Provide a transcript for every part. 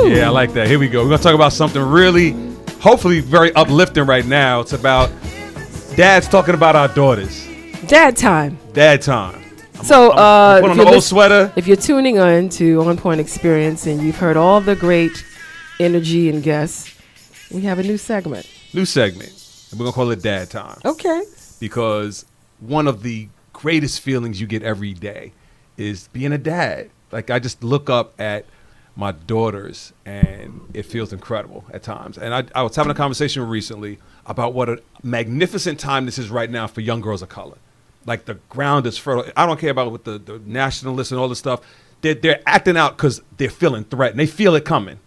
Yeah, I like that. Here we go. We're going to talk about something really, hopefully very uplifting right now. It's about dads talking about our daughters. Dad time. Dad time. So, I'm put on the old sweater. If you're tuning on to OnPoint Experience and you've heard all the great energy and guests, we have a new segment. New segment. And we're going to call it Dad Time. Okay. Because one of the greatest feelings you get every day is being a dad. Like, I just look up at my daughters and it feels incredible at times. And I was having a conversation recently about what a magnificent time this is right now for young girls of color. Like, the ground is fertile. I don't care about what the nationalists and all this stuff. They're acting out because they're feeling threatened. They feel it coming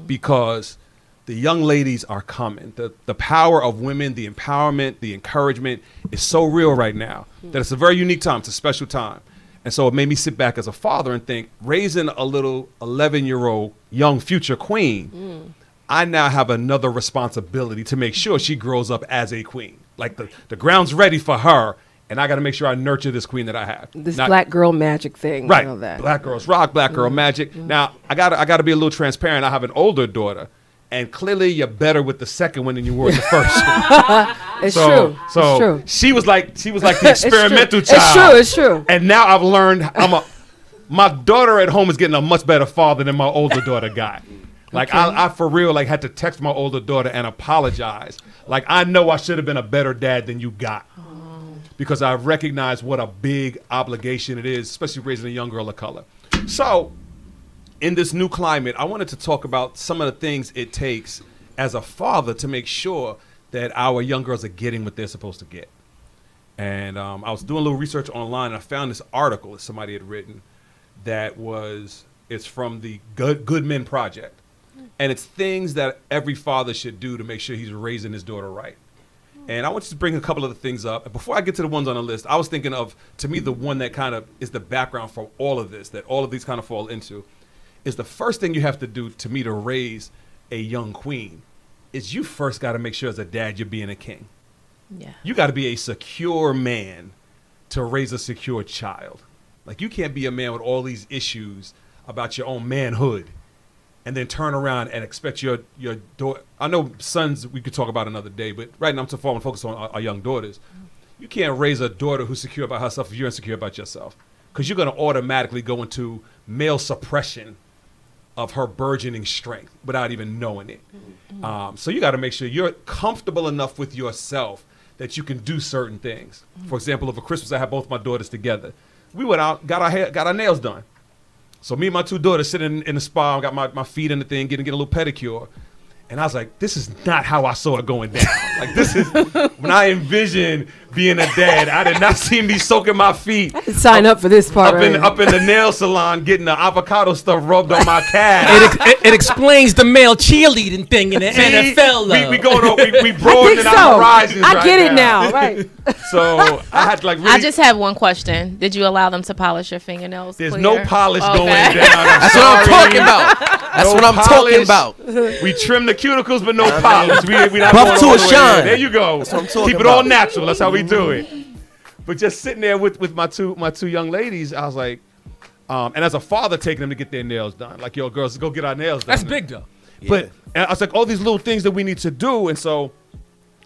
because the young ladies are coming. The power of women, the empowerment, the encouragement is so real right now that it's a very unique time. It's a special time. And so it made me sit back as a father and think, raising a little 11-year-old young future queen, I now have another responsibility to make sure she grows up as a queen. Like, the ground's ready for her, and I got to make sure I nurture this queen that I have. This black girl magic thing. Right. You know that. Black girls rock, black girl magic. Now, I gotta be a little transparent. I have an older daughter, and clearly you're better with the second one than you were with the first one. It's true. So it's true. she was like the experimental child. It's true. And now I've learned my daughter at home is getting a much better father than my older daughter got. Like, okay. I for real, like, had to text my older daughter and apologize. Like, I know I should have been a better dad than you got. Because I recognize what a big obligation it is, especially raising a young girl of color. So, in this new climate, I wanted to talk about some of the things it takes as a father to make sure that our young girls are getting what they're supposed to get. And I was doing a little research online, and I found this article that somebody had written it's from the Good Men Project. And it's things that every father should do to make sure he's raising his daughter right. And I want you to bring a couple of the things up. And before I get to the ones on the list, I was thinking of, to me, the one that kind of is the background for all of this, that all of these kind of fall into, is the first thing you have to do, to me, to raise a young queen, is you first got to make sure as a dad you're being a king. Yeah. You got to be a secure man to raise a secure child. Like, you can't be a man with all these issues about your own manhood and then turn around and expect your daughter. I know sons we could talk about another day, but right now I'm so far focused on our young daughters. You can't raise a daughter who's secure about herself if you're insecure about yourself, because you're going to automatically go into male suppression of her burgeoning strength without even knowing it. So you got to make sure you're comfortable enough with yourself that you can do certain things. For example, over Christmas, I had both my daughters together. We went out, got our nails done. So me and my two daughters sitting in the spa, I got my feet in the thing, getting a little pedicure. And I was like, this is not how I saw it going down. Like, this is, when I envisioned being a dad, I did not see me soaking my feet. I didn't sign up for this part. Up in the nail salon, getting the avocado stuff rubbed on my calf. It explains the male cheerleading thing in the NFL. We broadening our horizons. I get it now, right? So I had to, like, really, I just have one question. Did you allow them to polish your fingernails? There's clear? no polish going down. That's what I'm talking about. That's what I'm talking about. We trim the cuticles, but no polish. We not buff to a shine. There you go. That's what I'm talking Keep it all natural. That's how we do it. But just sitting there with my two young ladies, I was like, and as a father taking them to get their nails done, like, yo, girls, let's go get our nails done. That's big though. But and I was like, all these little things that we need to do, and so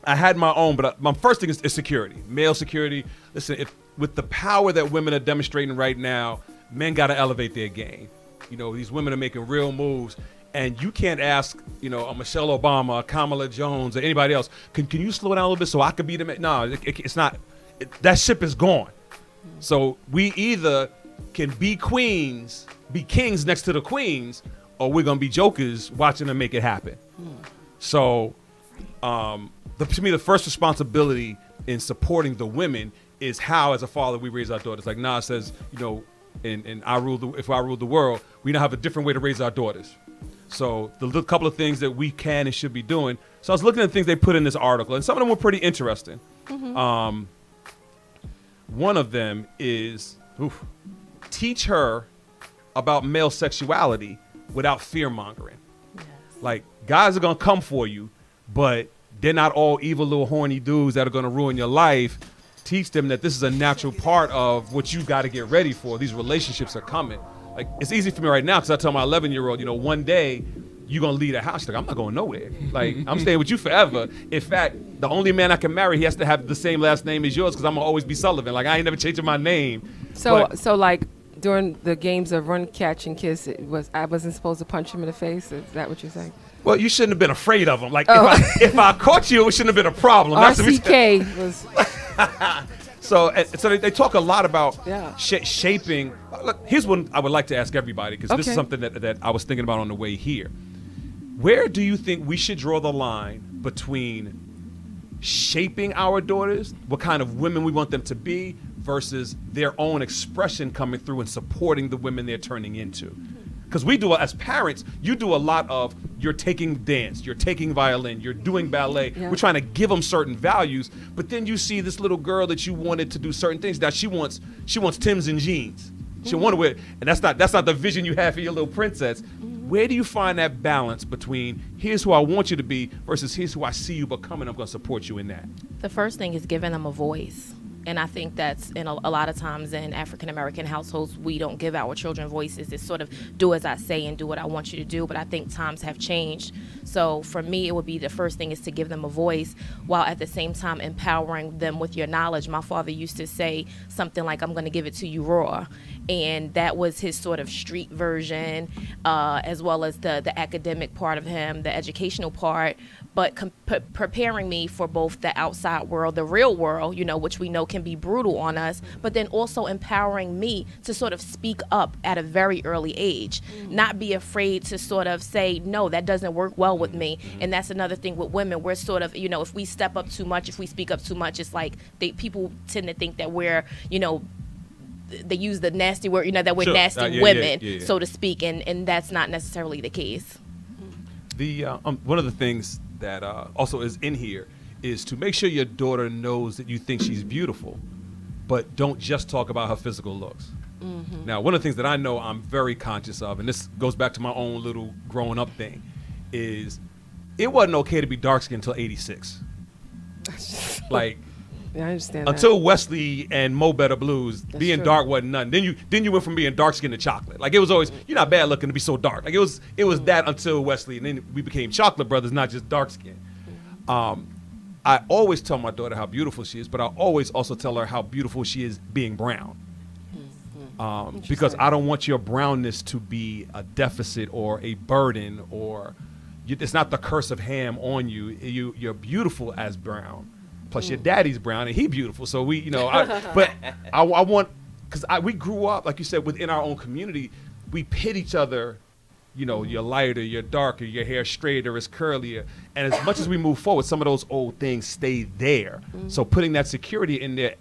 I had my own. But my first thing is security, male security. Listen, with the power that women are demonstrating right now, men got to elevate their game. You know, these women are making real moves. And you can't ask, you know, a Michelle Obama, a Kamala Jones, or anybody else, can you slow down a little bit so I could be the man? No, it's not. That ship is gone. So we either can be queens, be kings next to the queens, or we're going to be jokers watching them make it happen. So to me, the first responsibility in supporting the women is how, as a father, we raise our daughters. Like Nas says, you know, if I rule the world, we now have a different way to raise our daughters. So the couple of things that we can and should be doing. So I was looking at the things they put in this article, and some of them were pretty interesting. one of them is teach her about male sexuality without fear mongering. Yes. Like, guys are gonna come for you, but they're not all evil little horny dudes that are gonna ruin your life. Teach them that this is a natural part of what you got to get ready for. These relationships are coming. Like, it's easy for me right now because I tell my 11-year-old, one day you're going to leave the house. She's like, I'm not going nowhere. Like, I'm staying with you forever. In fact, the only man I can marry, he has to have the same last name as yours because I'm going to always be Sullivan. Like, I ain't never changing my name. So like, during the games of run, catch, and kiss, I wasn't supposed to punch him in the face? Is that what you're saying? Well, you shouldn't have been afraid of him. Like, if I caught you, it shouldn't have been a problem. RCK was... So they talk a lot about shaping. Look, here's one I would like to ask everybody, because this is something that I was thinking about on the way here. Where do you think we should draw the line between shaping our daughters, what kind of women we want them to be, versus their own expression coming through and supporting the women they're turning into? Because we do, as parents, you do a lot of, you're taking dance, you're taking violin, you're doing ballet. Yeah. We're trying to give them certain values, but then you see this little girl that you wanted to do certain things. Now she wants Timbs and jeans. She want to wear, and that's not the vision you have for your little princess. Where do you find that balance between here's who I want you to be versus here's who I see you becoming? I'm going to support you in that. The first thing is giving them a voice. And I think that's a lot of times in African-American households, we don't give our children voices. It's sort of do as I say and do what I want you to do. But I think times have changed. So for me, it would be the first thing is to give them a voice while at the same time empowering them with your knowledge. My father used to say something like, I'm going to give it to you raw. And that was his sort of street version, as well as the academic part of him, the educational part, but preparing me for both the outside world, the real world, which we know can be brutal on us, but then also empowering me to sort of speak up at a very early age, not be afraid to sort of say, no, that doesn't work well with me. And that's another thing with women. We're sort of, if we step up too much, if we speak up too much, it's like people tend to think that we're, they use the nasty word, that we're nasty women, so to speak, and that's not necessarily the case. The one of the things that also is in here is to make sure your daughter knows that you think she's beautiful, but don't just talk about her physical looks. Mm-hmm. Now, one of the things that I know I'm very conscious of, and this goes back to my own little growing up thing, is it wasn't okay to be dark-skinned until 86. Like, yeah, I understand until that. Wesley and Mo Better Blues, that's being true. Dark wasn't nothing. Then you went from being dark skinned to chocolate. Like, it was always, you're not bad looking to be so dark. Like, it was that until Wesley, and then we became chocolate brothers, not just dark skinned. I always tell my daughter how beautiful she is, but I always also tell her how beautiful she is being brown. Because I don't want your brownness to be a deficit or a burden, or it's not the curse of Ham on you. You're beautiful as brown. Plus, your daddy's brown and he beautiful. So but I want, because we grew up, like you said, within our own community. We pit each other. You're lighter, you're darker, your hair straighter, it's curlier. And as much as we move forward, some of those old things stay there. So putting that security in there,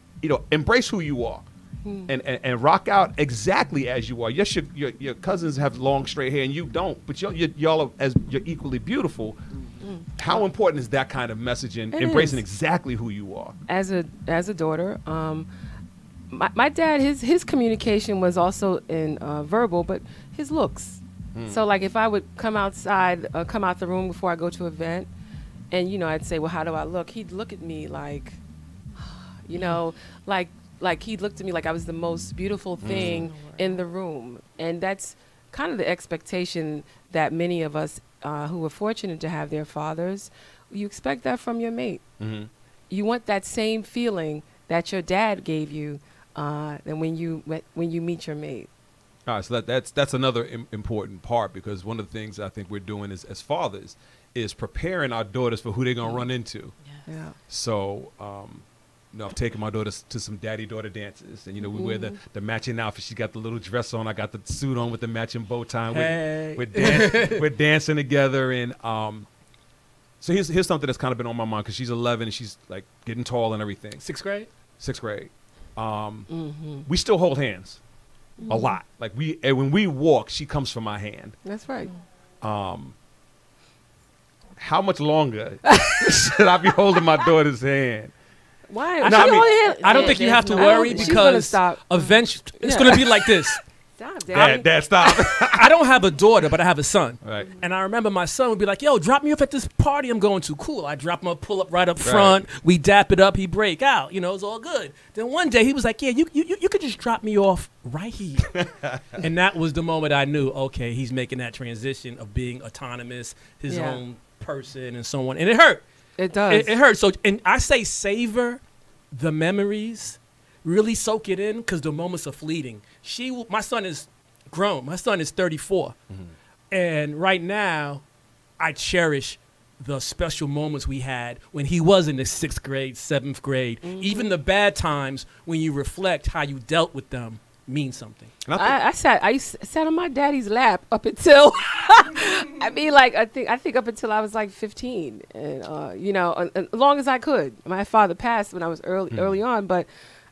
embrace who you are, and rock out exactly as you are. Yes, your cousins have long straight hair and you don't, but y'all you're equally beautiful. How important is that kind of messaging, embracing exactly who you are? As a daughter, my dad, his communication was also in verbal, but his looks. So, like, if I would come out the room before I go to an event, and I'd say, well, how do I look? He'd look at me like, like he looked at me like I was the most beautiful thing in the room, and that's kind of the expectation that many of us who were fortunate to have their fathers, you expect that from your mate. Mm-hmm. You want that same feeling that your dad gave you and when you meet your mate. All right, so that's another important part, because one of the things I think we're doing as fathers is preparing our daughters for who they're going to run into. Yes. Yeah. So, I've taken my daughters to some daddy-daughter dances, and we wear the matching outfit. She got the little dress on, I got the suit on with the matching bow tie. Hey. We're dancing together, and so here's something that's kind of been on my mind, because she's 11 and she's like getting tall and everything. Sixth grade. We still hold hands a lot. Like, when we walk, she comes for my hand. That's right. How much longer should I be holding my daughter's hand? Why? I, She I, only mean, had- I don't think you have to worry She's gonna because stop. eventually it's Yeah. going to be like this. Stop, Daddy. Dad, stop. I don't have a daughter, but I have a son. Right. And I remember my son would be like, yo, drop me off at this party I'm going to. Cool. I drop him up, pull up right up front. We dap it up. He break out. You know, it's all good. Then one day he was like, yeah, you could just drop me off right here. And that was the moment I knew, okay, he's making that transition of being autonomous, his own person and so on. And it hurt. It does. It hurt. So, and I say savor the memories. Really soak it in because the moments are fleeting. My son is grown. My son is 34. And right now, I cherish the special moments we had when he was in the 6th grade, 7th grade. Even the bad times when you reflect how you dealt with them mean something. I sat on my daddy's lap up until I mean, like I think up until I was like 15, and you know, as long as I could. My father passed when I was early on, but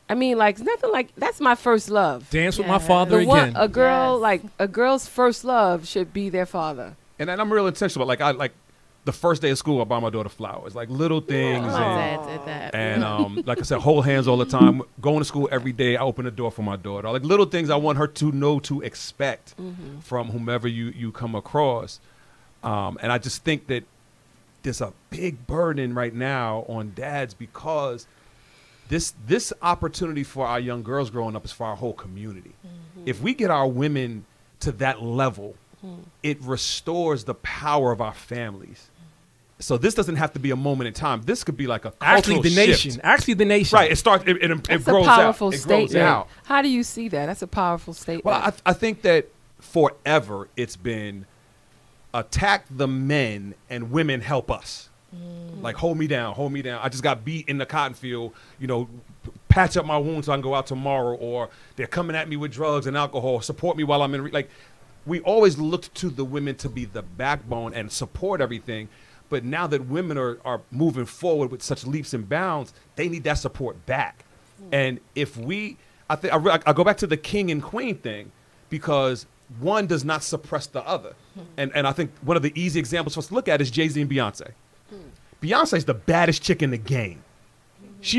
I mean, like nothing like that's my first love. Dance with my father The one, again. a girl like a girl's first love should be their father. And I'm real intentional. Like I like the first day of school, I buy my daughter flowers, like little things. My dad did that. And like I said, hold hands all the time. Going to school every day, I open the door for my daughter. Like little things I want her to know to expect from whomever you come across. And I just think that there's a big burden right now on dads because this opportunity for our young girls growing up is for our whole community. If we get our women to that level, it restores the power of our families. So this doesn't have to be a moment in time. This could be like a cultural shift. Actually, the nation. Right. It starts. It That's grows a powerful out. It statement. grows out. How do you see that? That's a powerful statement. Well, I think that forever it's been attack the men and women help us. Like hold me down, hold me down. I just got beat in the cotton field. You know, patch up my wounds so I can go out tomorrow. Or they're coming at me with drugs and alcohol. Support me while I'm in. Like we always looked to the women to be the backbone and support everything. But now that women are moving forward with such leaps and bounds, they need that support back. And if I go back to the king and queen thing because one does not suppress the other. And I think one of the easy examples for us to look at is Jay-Z and Beyonce. Beyonce's the baddest chick in the game.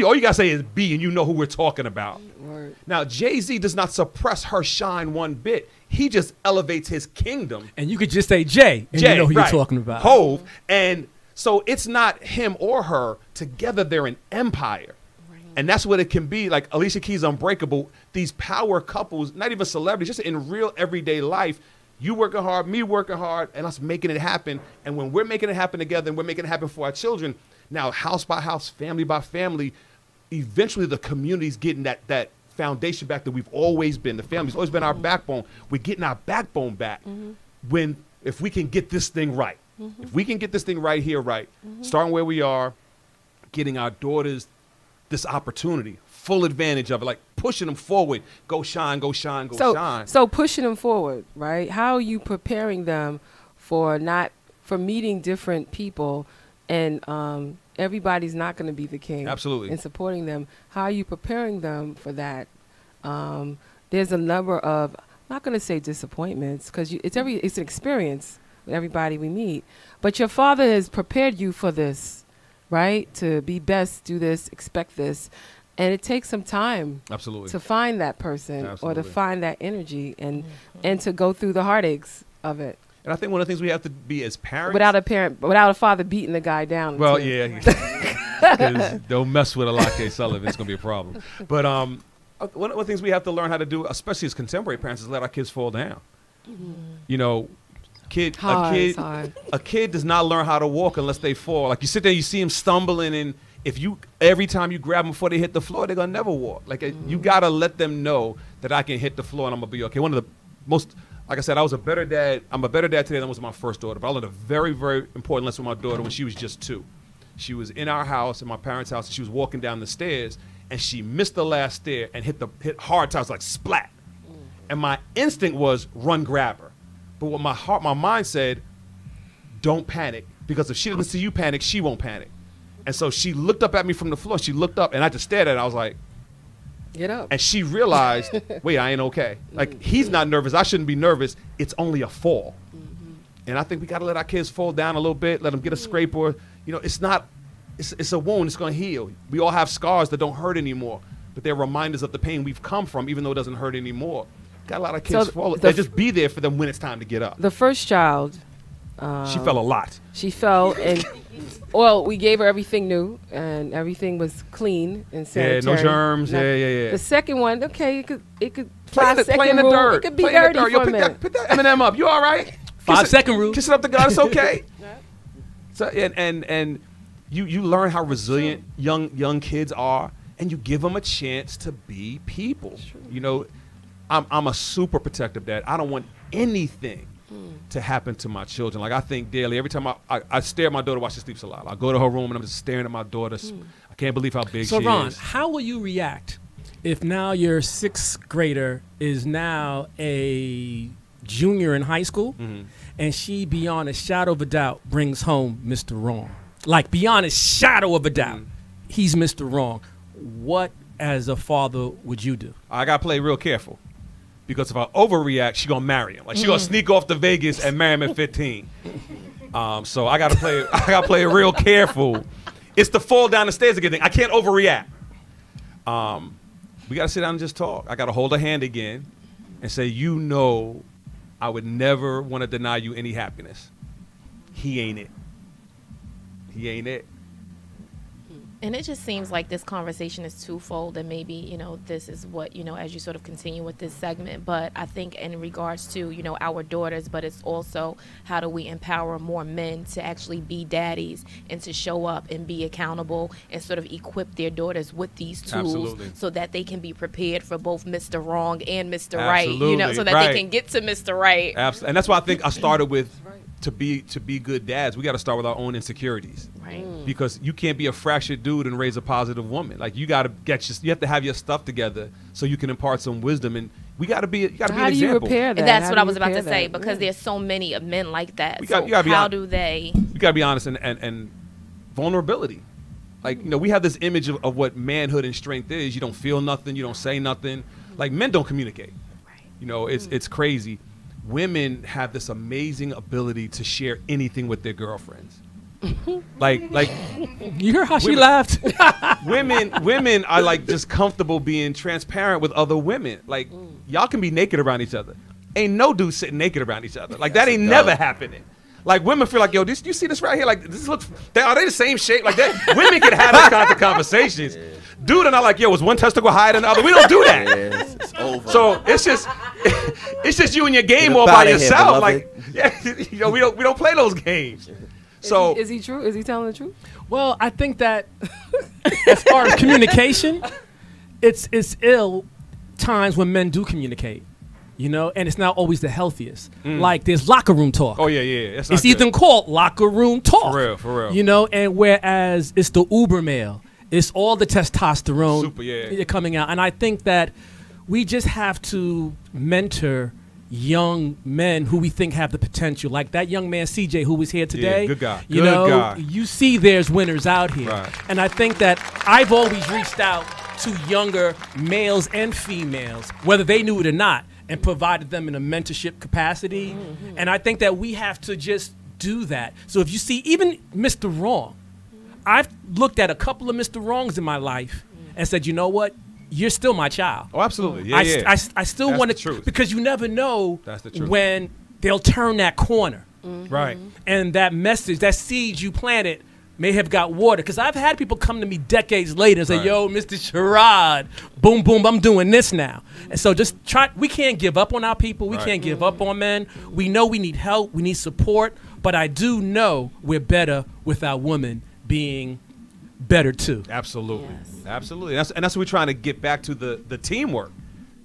All you gotta say is B and you know who we're talking about. Word. Now, Jay-Z does not suppress her shine one bit. He just elevates his kingdom. And you could just say Jay, and you know who right. you're talking about. Hove. And so it's not him or her. Together, they're an empire. Right. And that's what it can be. Like Alicia Keys' Unbreakable, these power couples, not even celebrities, just in real everyday life, you working hard, me working hard, and us making it happen. And when we're making it happen together and we're making it happen for our children, now house by house, family by family, eventually the community's getting that foundation back that we've always been. The family's always been our backbone. We're getting our backbone back if we can get this thing right. If we can get this thing right here, right, starting where we are, getting our daughters this opportunity, full advantage of it, like pushing them forward, go shine, go shine, go shine. So pushing them forward, right? How are you preparing them for meeting different people and everybody's not going to be the king. Absolutely. And supporting them. How are you preparing them for that? There's a number of, I'm not going to say disappointments because it's an experience with everybody we meet. But your father has prepared you for this, right? To be best, do this, expect this. And it takes some time Absolutely. to find that person Absolutely. or to find that energy and to go through the heartaches of it. And I think one of the things we have to be as parents. Without a father beating the guy down. Well, too. yeah. Because don't mess with a Locke Sullivan. It's going to be a problem. But one of the things we have to learn how to do, especially as contemporary parents, is let our kids fall down. You know, a kid does not learn how to walk unless they fall. Like you sit there, you see them stumbling, and every time you grab them before they hit the floor, they're going to never walk. Like you got to let them know that I can hit the floor and I'm going to be okay. One of the most, like I said, I was a better dad. I'm a better dad today than I was my first daughter. But I learned a very, very important lesson with my daughter when she was just 2. She was in our house, in my parents' house, and she was walking down the stairs, and she missed the last stair and hit hard times, like splat. And my instinct was run, grab her. But what my mind said, don't panic, because if she doesn't see you panic, she won't panic. And so she looked up at me from the floor. She looked up, and I just stared at her. I was like, get up. And she realized, wait, I ain't okay. Like, he's not nervous. I shouldn't be nervous. It's only a fall. And I think we got to let our kids fall down a little bit, let them get a scrape, or, you know, it's not it's a wound. It's going to heal. We all have scars that don't hurt anymore, but they're reminders of the pain we've come from, even though it doesn't hurt anymore. Got a lot of kids fall. They just be there for them when it's time to get up. The first child, She fell a lot. she fell, and well, we gave her everything new, and everything was clean and Yeah, sanitary. no germs. Yeah. The second one, okay, it could Play in the second room. dirt. It could be Play in the dirty dirt. Yo, for a minute. Pick that M&M up. You all right? 5-second rule. Kiss it up to God. It's okay. So and you learn how resilient young kids are, and you give them a chance to be people. You know, I'm a super protective dad. I don't want anything to happen to my children. Like, I think daily, every time I stare at my daughter while she sleeps a lot. I go to her room and I'm just staring at my daughter. I can't believe how big So she Ron, is. how will you react if now your 6th grader is now a junior in high school, and she, beyond a shadow of a doubt, brings home Mr. Wrong? Like, beyond a shadow of a doubt, he's Mr. Wrong. What, as a father, would you do? I gotta play real careful, because if I overreact, she gonna marry him. Like, she gonna sneak off to Vegas and marry him at 15. So I gotta play it real careful. It's the fall down the stairs again thing. I can't overreact. We gotta sit down and just talk. I gotta hold her hand again and say, you know, I would never want to deny you any happiness. He ain't it. He ain't it. And it just seems like this conversation is twofold, and maybe, you know, this is what, you know, as you sort of continue with this segment, but I think in regards to, you know, our daughters, but it's also how do we empower more men to actually be daddies and to show up and be accountable and sort of equip their daughters with these tools. Absolutely. So that they can be prepared for both Mr. Wrong and Mr. Right, you know, Absolutely. so that Right. they can get to Mr. Right. Absolutely. And that's why I think I started with to be good dads. We got to start with our own insecurities. Right. Because you can't be a fractured dude and raise a positive woman. Like, you got to you have to have your stuff together so you can impart some wisdom. And you got to be an example. How do you repair that? And that's How what do I you was about to repair say, that? because there's so many of men like that. You So gotta be how hon- do they? You got to be honest and vulnerability. Like, you know, we have this image of what manhood and strength is. You don't feel nothing. You don't say nothing. Like, men don't communicate. You know, it's crazy. Women have this amazing ability to share anything with their girlfriends. like You hear how she Women- laughed? women are like just comfortable being transparent with other women. Like, y'all can be naked around each other. Ain't no dude sitting naked around each other. Like, that ain't never happening. Like, women feel like, yo, this, you see this right here? Like, this looks, are they the same shape? Like, that, women can have those kinds of conversations. Dude and I like, yo, was one testicle higher than the other? We don't do that. It's over. So it's just you and your game Get all up by outta here, yourself. beloved. Like, yeah, you know, we don't play those games. So Is he true? Is he telling the truth? Well, I think that as far as communication, it's ill times when men do communicate, you know, and it's not always the healthiest. Like, there's locker room talk. oh yeah. That's not It's good. even called locker room talk. For real. You know, and whereas it's the uber male, it's all the testosterone Super, yeah. coming out. And I think that we just have to mentor young men who we think have the potential. Like that young man, CJ, who was here today. good guy. You Good know, guy. you see there's winners out here. Right. And I think that I've always reached out to younger males and females, whether they knew it or not, and provided them in a mentorship capacity. And I think that we have to just do that. So if you see even Mr. Wrong, I've looked at a couple of Mr. Wrongs in my life and said, you know what? You're still my child. Oh, absolutely. I still That's want the to, truth. because you never know That's the truth. when they'll turn that corner. Right. And that message, that seed you planted may have got water. Because I've had people come to me decades later and say, Right. yo, Mr. Sherrod, boom, boom, I'm doing this now. And so just try, we can't give up on our people. We Right. can't give up on men. We know we need help. We need support. But I do know we're better with our women being better too. Absolutely. Yes. Absolutely. And that's what we're trying to get back to, the teamwork.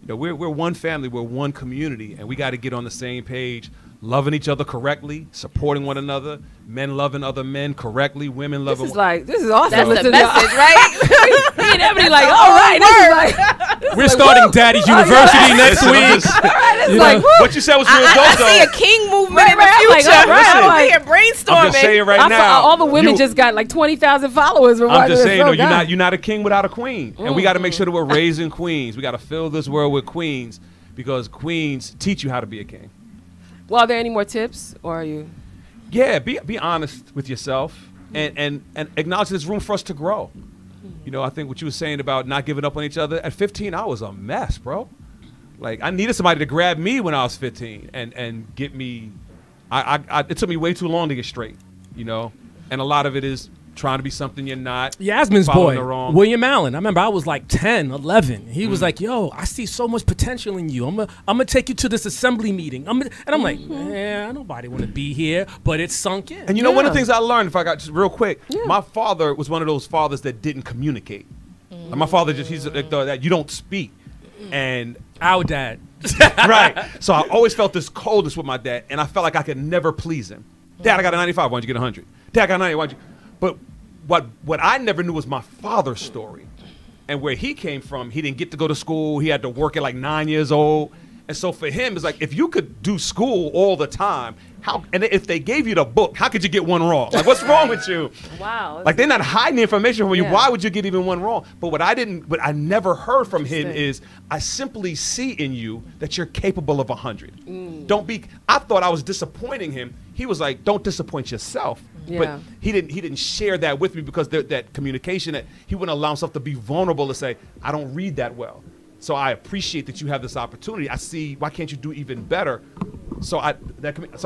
You know, we're one family, we're one community, and we got to get on the same page, loving each other correctly, supporting one another, men loving other men correctly, women loving This is awesome. That's the Listen to- message, right? Me and Ebony like, all right, this is like, We're starting Daddy's University next Listen, I'm week. just- it's You like, know, woo. what you said was real I dope, see though. a king movement Right, in the right, I'm like, future. all right, I'm I'm like- here brainstorming. I'm just saying right I now. saw all the women you- just got like 20,000 followers. From I'm watching just this saying, show. though, God. you're not a king without a queen, and we got to make sure that we're raising queens. We got to fill this world with queens, because queens teach you how to be a king. Well, are there any more tips, or are you? Yeah, be honest with yourself. and acknowledge there's room for us to grow. You know, I think what you were saying about not giving up on each other. At 15, I was a mess, bro. Like, I needed somebody to grab me when I was 15 and get me. It took me way too long to get straight, you know? And a lot of it is trying to be something you're not. Yasmin's following boy, the wrong. William Allen. I remember I was like 10, 11. He was like, yo, I see so much potential in you. I'm gonna take you to this assembly meeting. And I'm like, man, nobody want to be here, but it's sunk in. And you know, one of the things I learned, if I got just real quick, my father was one of those fathers that didn't communicate. Like my father he's like that you don't speak. And our dad. right. So I always felt this coldness with my dad, and I felt like I could never please him. Dad, I got a 95. Why'd you get 100? Dad, I got a 90. Why'd you? But what I never knew was my father's story, and where he came from. He didn't get to go to school. He had to work at like 9 years old, and so for him, it's like if you could do school all the time, how? And if they gave you the book, how could you get one wrong? Like, what's wrong with you? Wow. Like, they're not hiding the information from you. Yeah. Why would you get even one wrong? But what I never heard from him is, I simply see in you that you're capable of 100. Don't be. I thought I was disappointing him. He was like, don't disappoint yourself. Yeah. But he didn't share that with me because that communication, that he wouldn't allow himself to be vulnerable to say, I don't read that well. So I appreciate that you have this opportunity. I see, why can't you do even better? So I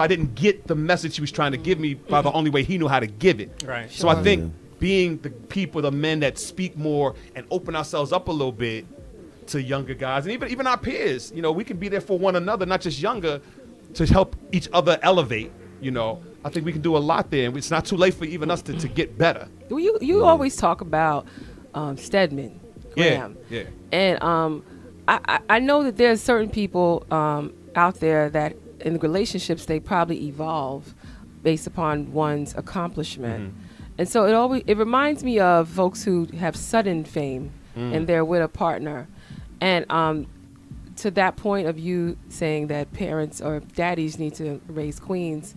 didn't get the message he was trying to give me by the only way he knew how to give it. Right. So I think being the people, the men that speak more and open ourselves up a little bit to younger guys, and even our peers, you know, we can be there for one another, not just younger, to help each other elevate. You know, I think we can do a lot there, and it's not too late for even us to get better. You always talk about Stedman Graham. Yeah. And I know that there's certain people out there that in the relationships they probably evolve based upon one's accomplishment. And so it reminds me of folks who have sudden fame and they're with a partner. And to that point of you saying that parents or daddies need to raise queens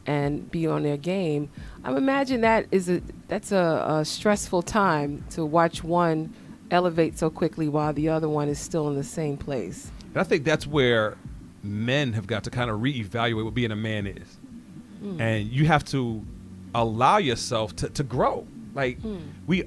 and be on their game, I imagine that's a stressful time to watch one elevate so quickly while the other one is still in the same place. And I think that's where men have got to kind of reevaluate what being a man is. And you have to allow yourself to grow. Like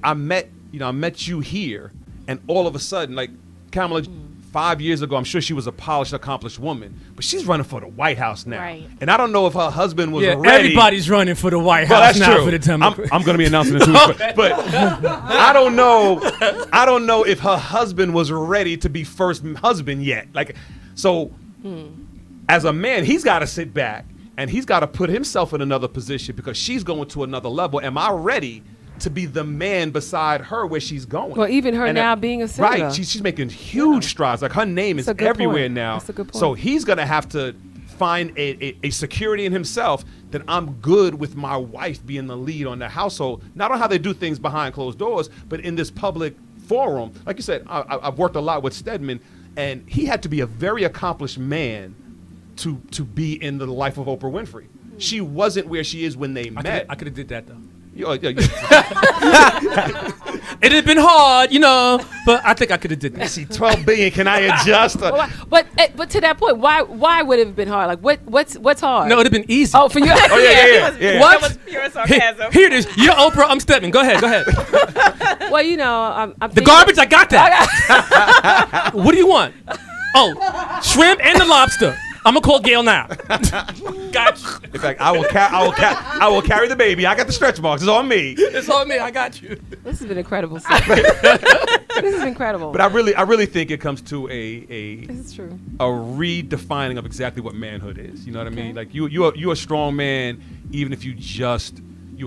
I met you here, and all of a sudden, like Kamala 5 years ago, I'm sure she was a polished, accomplished woman, but she's running for the White House now. Right. And I don't know if her husband was ready. Everybody's running for the White House that's now true. for the Democrats. I'm going to be announcing it too. But I don't know if her husband was ready to be first husband yet. Like, so as a man, he's got to sit back and he's got to put himself in another position because she's going to another level. Am I ready to be the man beside her where she's going? Well, even her now being a singer. Right, she's making huge strides. Like, her name is everywhere now. That's a good point. So he's going to have to find a security in himself that I'm good with my wife being the lead on the household. Not on how they do things behind closed doors, but in this public forum. Like you said, I've worked a lot with Stedman, and he had to be a very accomplished man to be in the life of Oprah Winfrey. She wasn't where she is when they met. I could have did that, though. It had been hard, you know, but I think I could have did that. See, 12 billion. Can I adjust? But to that point, why would it have been hard? Like, what's hard? No, it would have been easy. Oh, for you. Yeah. What? That was pure sarcasm. Here it is. You're Oprah. I'm Stedman. Go ahead. Well, you know, I'm The thinking- garbage, I got that. What do you want? Oh, shrimp and the lobster. I'm gonna call Gail now. Got you. In fact, I will carry the baby. I got the stretch marks. It's on me. It's on me. I got you. This has been incredible. This is incredible. But I really think it comes to a This is true. redefining of exactly what manhood is. You know what I mean? Like, you're a strong man, even if you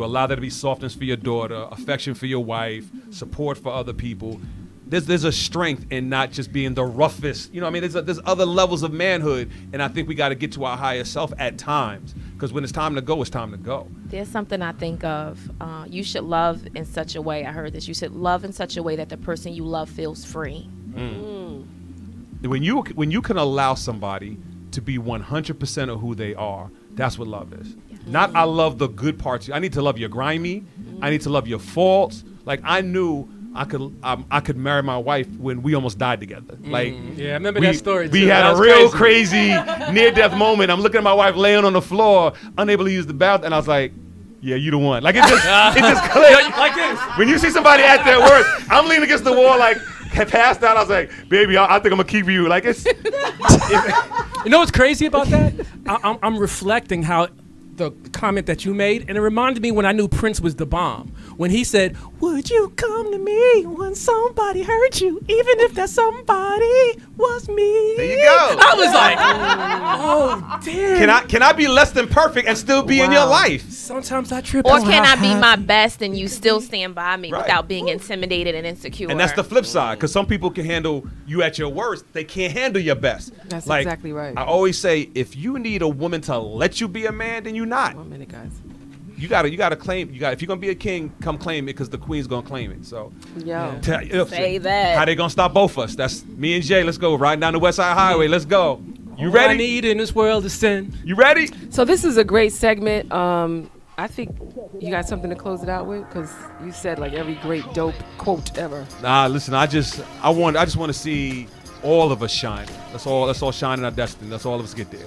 allow there to be softness for your daughter, affection for your wife, support for other people. There's a strength in not just being the roughest. You know what I mean? There's other levels of manhood, and I think we got to get to our higher self at times, because when it's time to go, it's time to go. There's something I think of. You should love in such a way. I heard this. You should love in such a way that the person you love feels free. When you can allow somebody to be 100% of who they are, that's what love is. Not I love the good parts. I need to love your grimy. I need to love your faults. Like, I knew I could marry my wife when we almost died together. Like, Yeah, I remember that story, We too. had That a was real crazy. crazy near-death moment. I'm looking at my wife laying on the floor, unable to use the bathroom, and I was like, Yeah, you the one. Like it just clicked. Like this. When you see somebody at their worst, I'm leaning against the wall like passed out. I was like, baby, I think I'm gonna keep you. Like it's. You know what's crazy about that? I'm reflecting how the comment that you made, and it reminded me when I knew Prince was the bomb. When he said, "Would you come to me when somebody hurt you, even if that somebody was me?" There you go. I was like, "Oh damn." Can I be less than perfect and still be in your life? Sometimes I trip. Or on can how I be happy- my best and you still stand by me Right. without being intimidated and insecure? And that's the flip side, because some people can handle you at your worst. They can't handle your best. That's Like, exactly right. I always say, if you need a woman to let you be a man, then you're not. 1 minute, guys. You gotta claim. If you're gonna be a king, come claim it, because the queen's gonna claim it. So Yo. Say that. How they gonna stop both of us? That's me and Jay. Let's go riding down the West Side Highway. Let's go. You All I ready? need in this world is sin. You ready? So this is a great segment. I think you got something to close it out with, because you said like every great dope quote ever. Nah, listen. I just want to see all of us shine. Let's all shine in our destiny. Let's all of us get there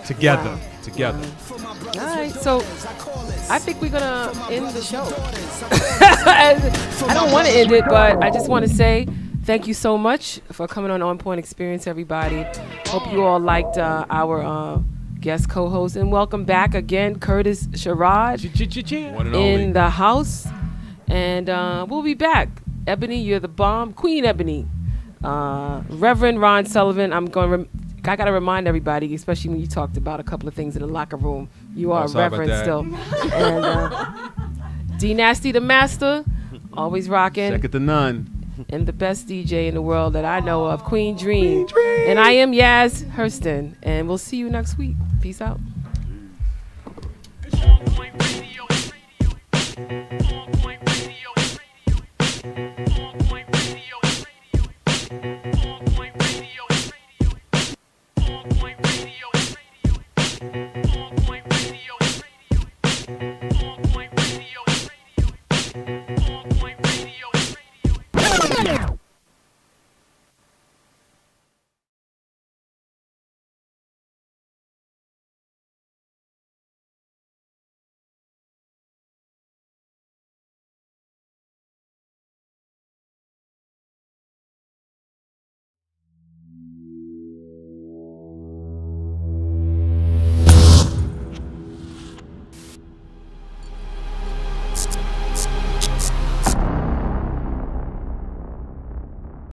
together. Wow. Together. All right, so I think we're gonna end the show. I don't want to end it, but I just want to say thank you so much for coming on Point Experience, everybody. Hope you all liked our guest co-host, and welcome back again, Curtis Sherrod One and only. in the house, and we'll be back. Ebony, you're the bomb, Queen Ebony. Reverend Ron Sullivan, I gotta remind everybody, especially when you talked about a couple of things in the locker room. You are a sorry about reverend that. still. And D Nasty the Master, always rocking, Second to none. and the best DJ in the world that I know of, Queen Dream. And I am Yaz Hurston, and we'll see you next week. Peace out.